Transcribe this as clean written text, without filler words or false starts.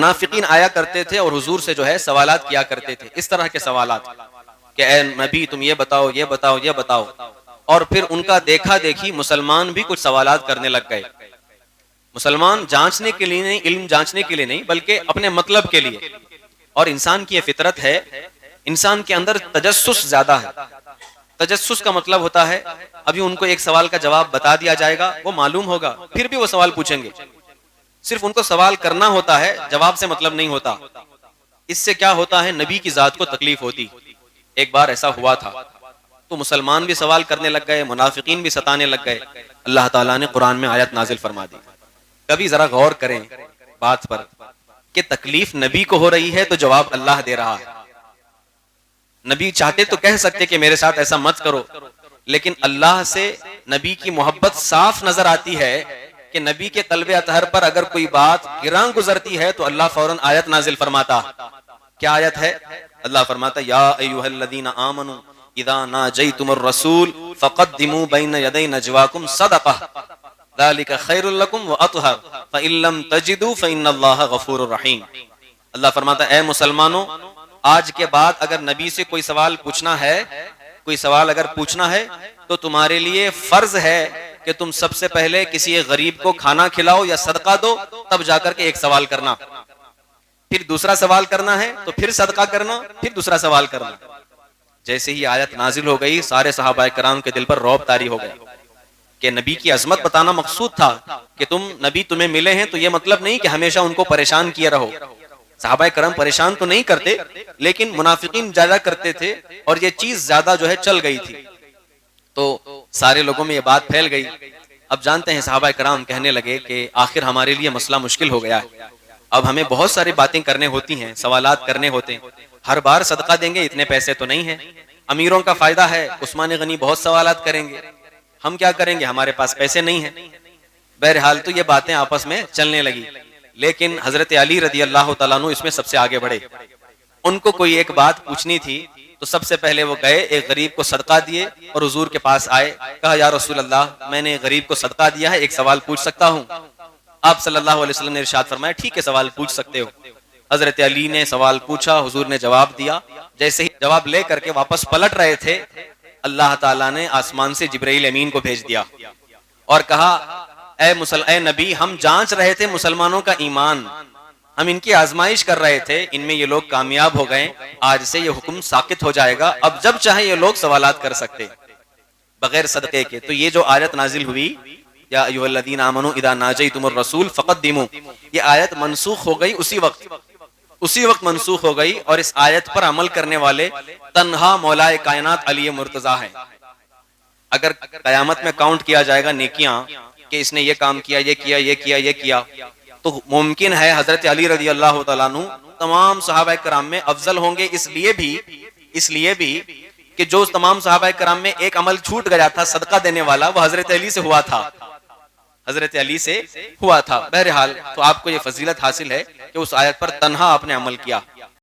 منافقین آیا کرتے تھے اور حضور سے جو ہے سوالات کیا کرتے تھے، اس طرح کے سوالات کہ اے نبی تم یہ بتاؤ یہ بتاؤ یہ بتاؤ، اور پھر ان کا دیکھا دیکھی مسلمان بھی کچھ سوالات کرنے لگ گئے. مسلمان جانچنے کے لیے نہیں، علم جانچنے کے لیے نہیں، بلکہ اپنے مطلب کے لیے. اور انسان کی یہ فطرت ہے، انسان کے اندر تجسس زیادہ ہے. تجسس کا مطلب ہوتا ہے ابھی ان کو ایک سوال کا جواب بتا دیا جائے گا، وہ معلوم ہوگا، پھر بھی وہ سوال پوچھیں گے. صرف ان کو سوال کرنا ہوتا ہے، جواب سے مطلب نہیں ہوتا. اس سے کیا ہوتا ہے، نبی کی ذات کو تکلیف ہوتی. ایک بار ایسا ہوا تھا تو مسلمان بھی سوال کرنے لگ گئے، منافقین بھی ستانے لگ گئے. اللہ تعالیٰ نے قرآن میں آیت نازل فرما دی. کبھی ذرا غور کریں بات پر کہ تکلیف نبی کو ہو رہی ہے تو جواب اللہ دے رہا ہے. نبی چاہتے تو کہہ سکتے کہ میرے ساتھ ایسا مت کرو، لیکن اللہ سے نبی کی محبت صاف نظر آتی ہے کہ نبی کے قلب اطہر پر اگر کوئی بات گراں گزرتی ہے تو اللہ فوراً آیت نازل فرماتا. کیا آیت ہے؟ اللہ فرماتا یا ایھا الذین آمنوا اذا ناجیتم الرسول فقدموا بین یدی نجواکم صدقہ ذلک خیر لکم واطہر فإن لم تجدوا فإن اللہ غفور رحیم. اللہ فرماتا اے مسلمانوں، آج کے بعد اگر نبی سے کوئی سوال پوچھنا ہے، کوئی سوال اگر پوچھنا ہے تو تمہارے لیے فرض ہے کہ تم سب سے پہلے کسی غریب کو کھانا کھلاؤ یا صدقہ دو، تب جا کر کے ایک سوال کرنا. پھر دوسرا سوال کرنا ہے تو پھر صدقہ کرنا، پھر دوسرا سوال کرنا. جیسے ہی آیت نازل ہو گئی، سارے صحابہ کرام کے دل پر رعب طاری ہو گئے کہ نبی کی عظمت بتانا مقصود تھا کہ نبی تمہیں ملے ہیں تو یہ مطلب نہیں کہ ہمیشہ ان کو پریشان کیے رہو. صحابہ کرام پریشان تو نہیں کرتے، لیکن منافقین زیادہ کرتے تھے اور یہ چیز زیادہ جو ہے چل گئی تھی، تو سارے لوگوں میں یہ بات پھیل گئی. اب جانتے ہیں صحابہ کرام کہنے لگے کہ آخر ہمارے لیے مسئلہ مشکل ہو گیا ہے. اب ہمیں بہت ساری باتیں کرنے ہوتی ہیں، سوالات کرنے ہوتے ہیں. ہر بار صدقہ دیں گے اتنے پیسے تو نہیں ہیں. امیروں کا فائدہ ہے، عثمان غنی بہت سوالات کریں گے، ہم کیا کریں گے، ہمارے پاس پیسے نہیں ہیں. بہرحال تو یہ باتیں آپس میں چلنے لگی. لیکن حضرت علی رضی اللہ تعالیٰ عنہ اس میں سب سے آگے بڑھے. ان کو کوئی ایک بات پوچھنی تھی تو سب سے پہلے وہ گئے، ایک غریب کو صدقہ دیے اور حضور کے پاس آئے. کہا یا رسول اللہ، میں نے غریب کو صدقہ دیا ہے، ایک سوال پوچھ سکتا ہوں؟ آپ صلی اللہ علیہ وسلم نے ارشاد فرمایا ٹھیک ہے، سوال پوچھ سکتے ہو. حضرت علی نے سوال پوچھا، حضور نے جواب دیا. جیسے ہی جواب لے کر کے واپس پلٹ رہے تھے، اللہ تعالیٰ نے آسمان سے جبرائیل امین کو بھیج دیا اور کہا اے نبی، ہم جانچ رہے تھے مسلمانوں کا ایمان، ہم ان کی آزمائش کر رہے تھے، ان میں یہ لوگ کامیاب ہو گئے، آج سے یہ حکم ساقط ہو جائے گا، اب جب چاہے یہ لوگ سوالات کر سکتے بغیر صدقے کے. تو یہ جو آیت نازل ہوئی یا ایھا الذین آمنوا اذا ناجیتم الرسول فقدموا، یہ آیت منسوخ ہو گئی اسی وقت منسوخ ہو گئی. اور اس آیت پر عمل کرنے والے تنہا مولا کائنات علی مرتضیٰ ہیں. اگر قیامت میں کاؤنٹ کیا جائے گا نیکیاں کہ اس نے یہ کام کیا، یہ کیا، یہ کیا، یہ کیا، تو ممکن ہے حضرت علی رضی اللہ تعالیٰ عنہ تمام صحابہ کرام میں افضل ہوں گے. اس لیے بھی کہ جو تمام صحابہ کرام میں ایک عمل چھوٹ گیا تھا صدقہ دینے والا، وہ حضرت علی سے ہوا تھا. بہرحال تو آپ کو یہ فضیلت حاصل ہے کہ اس آیت پر تنہا آپ نے عمل کیا.